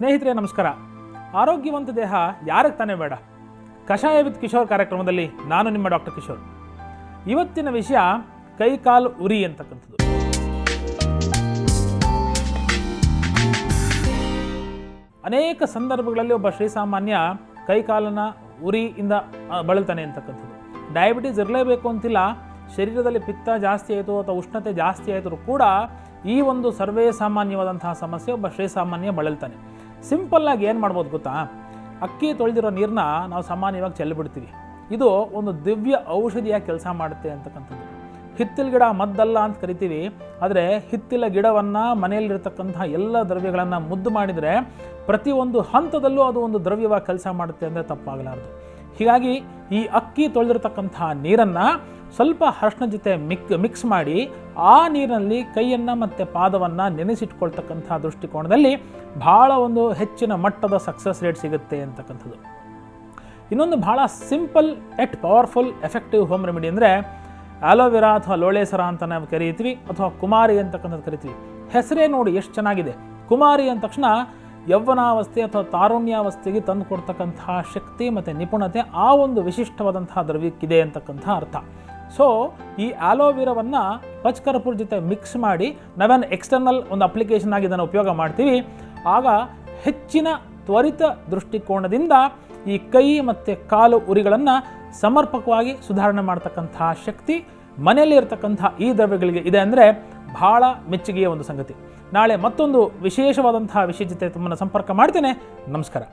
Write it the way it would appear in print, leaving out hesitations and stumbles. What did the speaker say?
ಸ್ನೇಹಿತರೆ ನಮಸ್ಕಾರ. ಆರೋಗ್ಯವಂತ ದೇಹ ಯಾರಿಗೆ ತಾನೇ ಬೇಡ? ಕಷಾಯ ವಿತ್ ಕಿಶೋರ್ ಕಾರ್ಯಕ್ರಮದಲ್ಲಿ ನಾನು ನಿಮ್ಮ ಡಾಕ್ಟರ್ ಕಿಶೋರ್. ಇವತ್ತಿನ ವಿಷಯ ಕೈಕಾಲು ಉರಿ ಅಂತಕ್ಕಂಥದ್ದು. ಅನೇಕ ಸಂದರ್ಭಗಳಲ್ಲಿ ಒಬ್ಬ ಶ್ರೀಸಾಮಾನ್ಯ ಕೈಕಾಲನ ಉರಿಯಿಂದ ಬಳಲ್ತಾನೆ ಅಂತಕ್ಕಂಥದ್ದು. ಡಯಾಬಿಟೀಸ್ ಇರಲೇಬೇಕು ಅಂತಿಲ್ಲ, ಶರೀರದಲ್ಲಿ ಪಿತ್ತ ಜಾಸ್ತಿ ಆಯಿತು ಅಥವಾ ಉಷ್ಣತೆ ಜಾಸ್ತಿ ಆಯಿತು ಕೂಡ ಈ ಒಂದು ಸರ್ವೇ ಸಾಮಾನ್ಯವಾದಂತಹ ಸಮಸ್ಯೆ ಒಬ್ಬ ಶ್ರೀಸಾಮಾನ್ಯ ಬಳಲ್ತಾನೆ. ಸಿಂಪಲ್ಲಾಗಿ ಏನು ಮಾಡ್ಬೋದು ಗೊತ್ತಾ? ಅಕ್ಕಿ ತೊಳೆದಿರೋ ನೀರನ್ನ ನಾವು ಸಾಮಾನ್ಯವಾಗಿ ಚೆಲ್ಲಿಬಿಡ್ತೀವಿ. ಇದು ಒಂದು ದಿವ್ಯ ಔಷಧಿಯಾಗಿ ಕೆಲಸ ಮಾಡುತ್ತೆ ಅಂತಕ್ಕಂಥದ್ದು. ಹಿತ್ತಿಲ ಗಿಡ ಮದ್ದಲ್ಲ ಅಂತ ಕರಿತೀವಿ, ಆದರೆ ಹಿತ್ತಿಲ ಗಿಡವನ್ನು ಮನೆಯಲ್ಲಿರ್ತಕ್ಕಂತಹ ಎಲ್ಲ ದ್ರವ್ಯಗಳನ್ನು ಮುದ್ದು ಮಾಡಿದರೆ ಪ್ರತಿಯೊಂದು ಹಂತದಲ್ಲೂ ಅದು ಒಂದು ದ್ರವ್ಯವಾಗಿ ಕೆಲಸ ಮಾಡುತ್ತೆ ಅಂದರೆ ತಪ್ಪಾಗಲಾರದು. ಹೀಗಾಗಿ ಈ ಅಕ್ಕಿ ತೊಳೆದಿರ್ತಕ್ಕಂತಹ ನೀರನ್ನು ಸ್ವಲ್ಪ ಅರಿಶಿನ ಜೊತೆ ಮಿಕ್ಸ್ ಮಾಡಿ ಆ ನೀರಿನಲ್ಲಿ ಕೈಯನ್ನು ಮತ್ತು ಪಾದವನ್ನು ನೆನೆಸಿಟ್ಕೊಳ್ತಕ್ಕಂಥ ದೃಷ್ಟಿಕೋನದಲ್ಲಿ ಭಾಳ ಒಂದು ಹೆಚ್ಚಿನ ಮಟ್ಟದ ಸಕ್ಸಸ್ ರೇಟ್ ಸಿಗುತ್ತೆ ಅಂತಕ್ಕಂಥದ್ದು. ಇನ್ನೊಂದು ಭಾಳ ಸಿಂಪಲ್ ಎಟ್ ಪವರ್ಫುಲ್ ಎಫೆಕ್ಟಿವ್ ಹೋಮ್ ರೆಮಿಡಿ ಅಂದರೆ ಆಲೋವೆರಾ ಅಥವಾ ಲೋಳೆಸರ ಅಂತ ನಾವು ಕರೀತೀವಿ, ಅಥವಾ ಕುಮಾರಿ ಅಂತಕ್ಕಂಥದ್ದು ಕರಿತೀವಿ. ಹೆಸರೇ ನೋಡಿ ಎಷ್ಟು ಚೆನ್ನಾಗಿದೆ. ಕುಮಾರಿ ಅಂದ ತಕ್ಷಣ ಯೌವನಾವಸ್ಥೆ ಅಥವಾ ತಾರುಣ್ಯಾವಸ್ಥೆಗೆ ತಂದು ಕೊಡ್ತಕ್ಕಂತಹ ಶಕ್ತಿ ಮತ್ತು ನಿಪುಣತೆ ಆ ಒಂದು ವಿಶಿಷ್ಟವಾದಂತಹ ದ್ರವ್ಯಕ್ಕಿದೆ ಅಂತಕ್ಕಂಥ ಅರ್ಥ. ಸೊ ಈ ಆಲೋವೆರಾವನ್ನು ಪಚ್ಕರ್ಪೂರ ಜೊತೆ ಮಿಕ್ಸ್ ಮಾಡಿ ನಾವೇನು ಎಕ್ಸ್ಟರ್ನಲ್ ಒಂದು ಅಪ್ಲಿಕೇಶನ್ ಆಗಿ ಇದನ್ನು ಉಪಯೋಗ ಮಾಡ್ತೀವಿ. ಆಗ ಹೆಚ್ಚಿನ ತ್ವರಿತ ದೃಷ್ಟಿಕೋನದಿಂದ ಈ ಕೈ ಮತ್ತು ಕಾಲು ಉರಿಗಳನ್ನು ಸಮರ್ಪಕವಾಗಿ ಸುಧಾರಣೆ ಮಾಡ್ತಕ್ಕಂತಹ ಶಕ್ತಿ ಮನೆಯಲ್ಲಿ ಇರತಕ್ಕಂಥ ಈ ದ್ರವ್ಯಗಳಿಗೆ ಇದೆ ಅಂದರೆ ಬಹಳ ಮೆಚ್ಚುಗೆಯ ಒಂದು ಸಂಗತಿ. ನಾಳೆ ಮತ್ತೊಂದು ವಿಶೇಷವಾದಂತಹ ವಿಷಯ ಜೊತೆ ತಮ್ಮನ್ನು ಸಂಪರ್ಕ ಮಾಡ್ತೇನೆ. ನಮಸ್ಕಾರ.